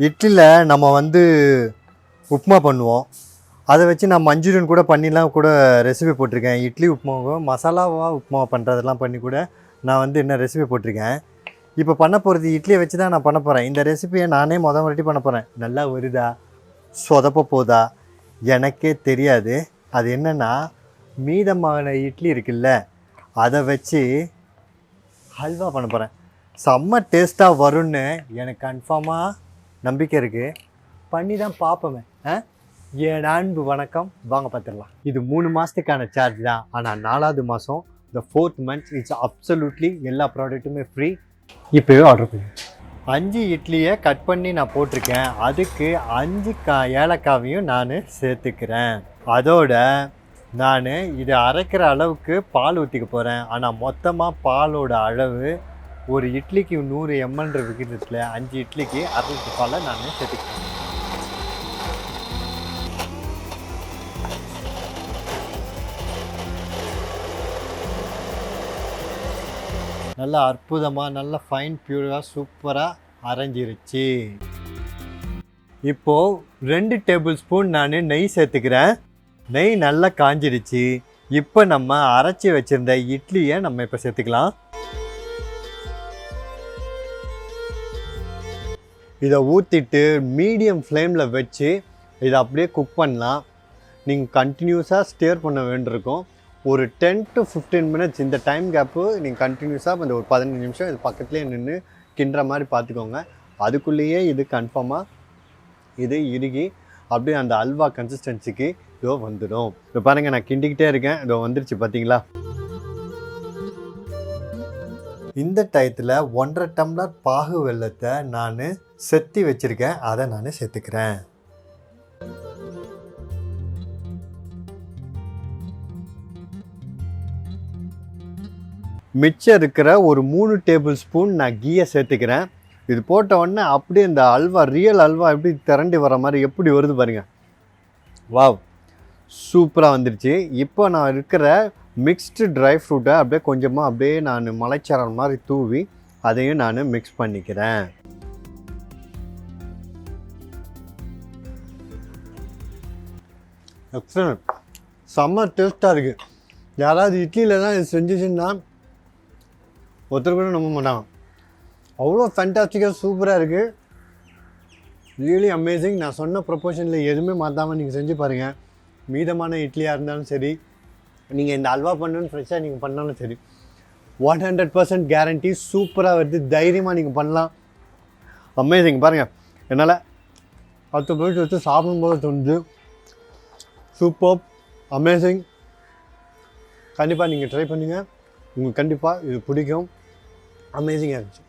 இட்லியில் நம்ம வந்து உப்புமா பண்ணுவோம். அதை வச்சு நான் மஞ்சூரியன் கூட பண்ணிலாம் கூட ரெசிபி போட்டிருக்கேன். இட்லி உப்புமாவும் மசாலாவாக உப்புமா பண்ணுறதெல்லாம் பண்ணி கூட நான் வந்து என்ன ரெசிபி போட்டிருக்கேன். இப்போ பண்ண போகிறது இட்லியை வச்சு தான் நான் பண்ண போகிறேன். இந்த ரெசிபியை நானே வாட்டி பண்ண போகிறேன். நல்லா வருதா சொதப்ப போதா எனக்கே தெரியாது. அது என்னென்னா மீதமான இட்லி இருக்குல்ல அதை வச்சு ஹல்வா பண்ண போகிறேன். செம்ம டேஸ்ட்டாக வரும்னு எனக்கு கன்ஃபார்மாக நம்பிக்கை இருக்குது. பண்ணி தான் பார்ப்போமே. என் அன்பு வணக்கம், வாங்க பார்த்துடலாம். இது 3 மாதத்துக்கான சார்ஜ் தான். ஆனால் 4வது மாதம் the 4th month it's absolutely எல்லா ப்ராடக்ட்டுமே ஃப்ரீ. இப்போவே ஆர்டர் பண்ணி 5 இட்லியை கட் பண்ணி நான் போட்டிருக்கேன். அதுக்கு 5 ஏலக்காவையும் நான் சேர்த்துக்கிறேன். அதோட நான் இதை அரைக்கிற அளவுக்கு பால் ஊற்றிக்க போகிறேன். ஆனால் மொத்தமாக பாலோட அளவு ஒரு இட்லிக்கு 100 ml விகிதத்தில் 5 இட்லிக்கு 600 பாலை நான் சேர்த்துக்கிறேன். நல்லா அற்புதமாக நல்லா ஃபைன் பியூராக சூப்பராக அரைஞ்சிருச்சு. இப்போது 2 டேபிள் ஸ்பூன் நான் நெய் சேர்த்துக்கிறேன். நெய் நல்லா காஞ்சிடுச்சு. இப்போ நம்ம அரைச்சி வச்சுருந்த இட்லியை நம்ம இப்போ சேர்த்துக்கலாம். இதை ஊற்றிட்டு மீடியம் ஃப்ளேமில் வச்சு இதை அப்படியே குக் பண்ணலாம். நீங்கள் கண்டினியூஸாக ஸ்டேர் பண்ண வேண்டியிருக்கும். ஒரு 10 to 15 minutes இந்த டைம் கேப்பு நீங்கள் கண்டினியூஸாக அந்த ஒரு 15 நிமிஷம் இது பக்கத்துலேயே நின்று கிண்டுற மாதிரி பார்த்துக்கோங்க. அதுக்குள்ளேயே இது கன்ஃபார்மாக இது இறுகி அப்படியே அந்த அல்வா கன்சிஸ்டன்சிக்கு இதோ வந்துடும். இப்போ பாருங்கள், நான் கிண்டிக்கிட்டே இருக்கேன். இதோ வந்துருச்சு பார்த்தீங்களா. இந்த டயத்தில் 1.5 டம்ளர் பாகு வெல்லத்தை நான் செத்தி வச்சுருக்கேன். அதை நான் சேர்த்துக்கிறேன். மிச்சம் இருக்கிற ஒரு 3 டேபிள் ஸ்பூன் நான் கீயை சேர்த்துக்கிறேன். இது போட்ட உடனே அப்படியே இந்த அல்வா ரியல் அல்வா எப்படி திரண்டி வர மாதிரி எப்படி வருது பாருங்கள். வாவ், சூப்பராக வந்துருச்சு. இப்போ நான் இருக்கிற மிக்ஸ்டு ட்ரை ஃப்ரூட்டை அப்படியே கொஞ்சமாக அப்படியே நான் மலைச்சாரல் மாதிரி தூவி அதையும் நான் மிக்ஸ் பண்ணிக்கிறேன். எக்ஸலண்ட், செம்ம டேஸ்ட்டாக இருக்குது. யாராவது இட்லியில் தான் இது செஞ்சிச்சுன்னா ஒருத்தர் கூட நம்ப மாட்டாங்க. அவ்வளோ ஃபேண்டாஸ்டிக்காக சூப்பராக இருக்குது. Really amazing. நான் சொன்ன ப்ரொப்போர்ஷனில் எதுவுமே மாற்றாமல் நீங்கள் செஞ்சு பாருங்கள். மீதமான இட்லியாக இருந்தாலும் சரி, நீங்கள் இந்த அல்வா பண்ணணுன்னு ஃப்ரெஷ்ஷாக நீங்கள் பண்ணாலும் சரி, 100% கேரண்டி சூப்பராக வருது. தைரியமாக நீங்கள் பண்ணலாம். அமேசிங். பாருங்கள், என்னால் 10 போயிட்டு வச்சு சாப்பிடும்போது தோணுது. Super, amazing. கண்டிப்பாக நீங்கள் ட்ரை பண்ணுங்கள். உங்களுக்கு கண்டிப்பாக இது பிடிக்கும். அமேசிங்காக இருந்துச்சு.